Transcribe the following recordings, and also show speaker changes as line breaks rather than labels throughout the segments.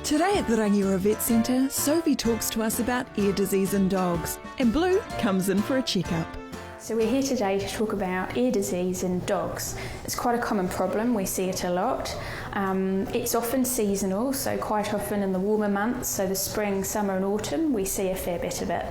Today at the Rangiora Vet Centre, Sophie talks to us about ear disease in dogs, and Blue comes in for a checkup.
So we're here today to talk about ear disease in dogs. It's quite a common problem, we see it a lot. It's often seasonal, so quite often in the warmer months, so the spring, summer and autumn, we see a fair bit of it.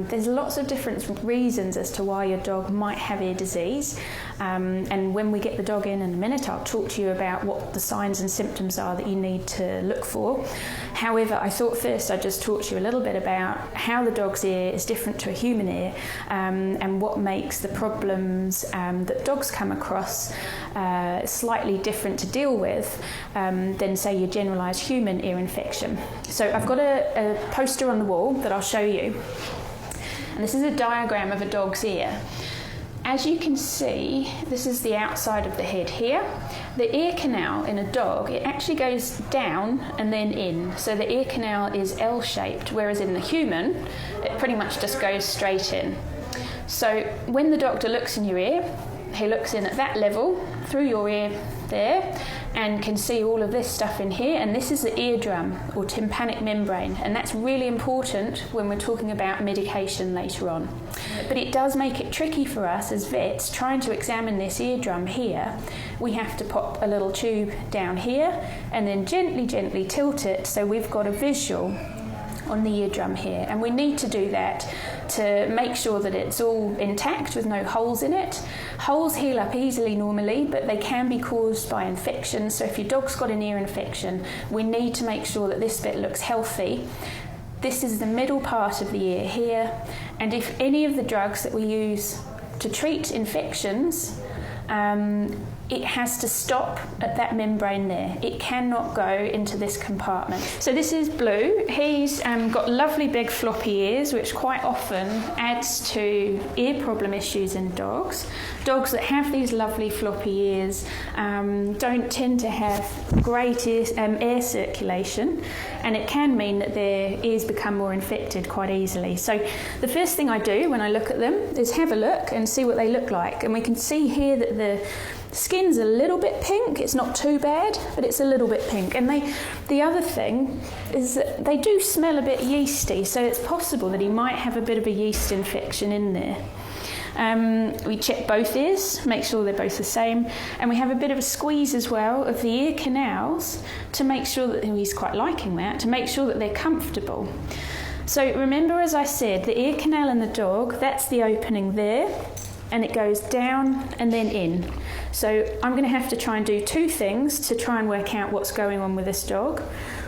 There's lots of different reasons as to why your dog might have ear disease, and when we get the dog in a minute, I'll talk to you about what the signs and symptoms are that you need to look for. However, I thought first I'd just talk to you a little bit about how the dog's ear is different to a human ear, and what makes the problems that dogs come across slightly different to deal with than, say, your generalised human ear infection. So I've got a poster on the wall that I'll show you, and this is a diagram of a dog's ear. As you can see, this is the outside of the head here. The ear canal in a dog, it actually goes down and then in. So the ear canal is L-shaped, whereas in the human, it pretty much just goes straight in. So when the doctor looks in your ear, he looks in at that level, through your ear there, and can see all of this stuff in here, and this is the eardrum or tympanic membrane, and that's really important when we're talking about medication later on. But it does make it tricky for us as vets trying to examine this eardrum here. We have to pop a little tube down here and then gently tilt it so we've got a visual on the eardrum here, and we need to do that to make sure that it's all intact with no holes in it. Holes heal up easily normally, but they can be caused by infection, so if your dog's got an ear infection, we need to make sure that this bit looks healthy. This is the middle part of the ear here, and if any of the drugs that we use to treat infections, it has to stop at that membrane there. It cannot go into this compartment. So this is Blue. He's got lovely big floppy ears, which quite often adds to ear problem issues in dogs. Dogs that have these lovely floppy ears don't tend to have great air circulation, and it can mean that their ears become more infected quite easily. So the first thing I do when I look at them is have a look and see what they look like. And we can see here that the skin's a little bit pink. It's not too bad, but it's a little bit pink. And the other thing is that they do smell a bit yeasty, so it's possible that he might have a bit of a yeast infection in there. We check both ears, make sure they're both the same, and we have a bit of a squeeze as well of the ear canals to make sure that, he's quite liking that, to make sure that they're comfortable. So remember, as I said, the ear canal in the dog, that's the opening there, and it goes down and then in. So I'm going to have to try and do two things to try and work out what's going on with this dog.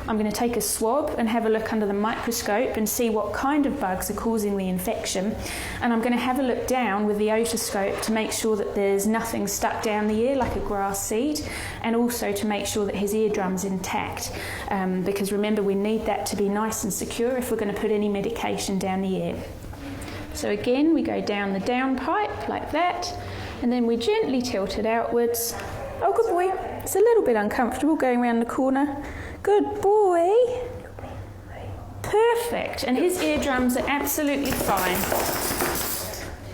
I'm going to take a swab and have a look under the microscope and see what kind of bugs are causing the infection, and I'm going to have a look down with the otoscope to make sure that there's nothing stuck down the ear like a grass seed, and also to make sure that his eardrum's intact, because remember, we need that to be nice and secure if we're going to put any medication down the ear. So again, we go down the downpipe like that, and then we gently tilt it outwards. Oh, good boy. It's a little bit uncomfortable going around the corner. Good boy. Perfect. And his eardrums are absolutely fine.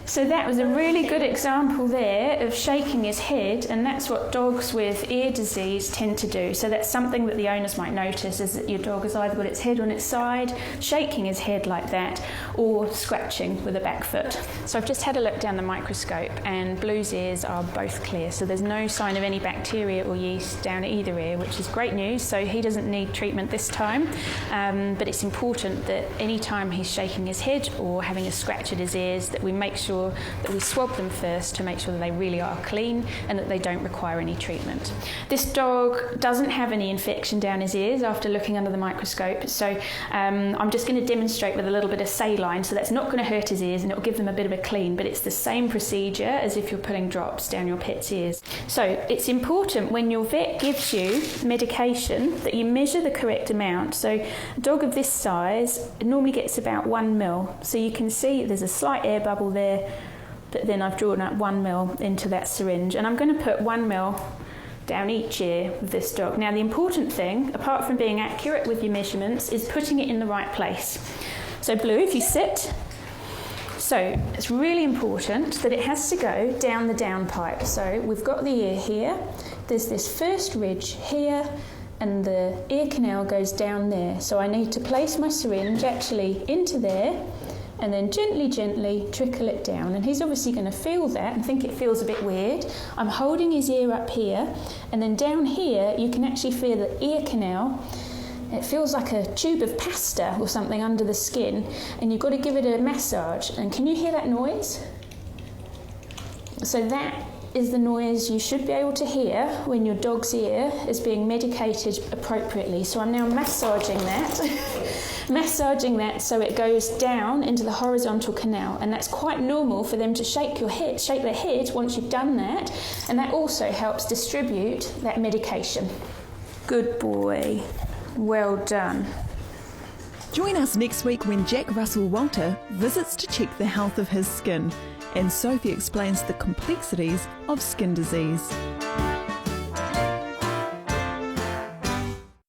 So that was a really good example there of shaking his head, and that's what dogs with ear disease tend to do. So that's something that the owners might notice, is that your dog has either got its head on its side, shaking his head like that, or scratching with a back foot. So I've just had a look down the microscope, and Blue's ears are both clear. So there's no sign of any bacteria or yeast down either ear, which is great news. So he doesn't need treatment this time. But it's important that any time he's shaking his head or having a scratch at his ears, that we make sure that we swab them first to make sure that they really are clean and that they don't require any treatment. This dog doesn't have any infection down his ears after looking under the microscope, so I'm just going to demonstrate with a little bit of saline, so that's not going to hurt his ears and it'll give them a bit of a clean, but it's the same procedure as if you're putting drops down your pet's ears. So it's important when your vet gives you medication that you measure the correct amount. So a dog of this size normally gets about 1 ml, so you can see there's a slight air bubble there, but then I've drawn up 1 ml into that syringe, and I'm going to put 1 ml down each ear of this dog. Now the important thing, apart from being accurate with your measurements, is putting it in the right place. So Blue, if you sit, so it's really important that it has to go down the downpipe. So we've got the ear here, there's this first ridge here, and the ear canal goes down there. So I need to place my syringe actually into there and then gently trickle it down. And he's obviously going to feel that and think it feels a bit weird. I'm holding his ear up here, and then down here you can actually feel the ear canal. It feels like a tube of pasta or something under the skin, and you've got to give it a massage. And can you hear that noise? So that is the noise you should be able to hear when your dog's ear is being medicated appropriately. So I'm now massaging that so it goes down into the horizontal canal, and that's quite normal for them to shake their head once you've done that, and that also helps distribute that medication. Good boy. Well done.
Join us next week when Jack Russell Walter visits to check the health of his skin, and Sophie explains the complexities of skin disease.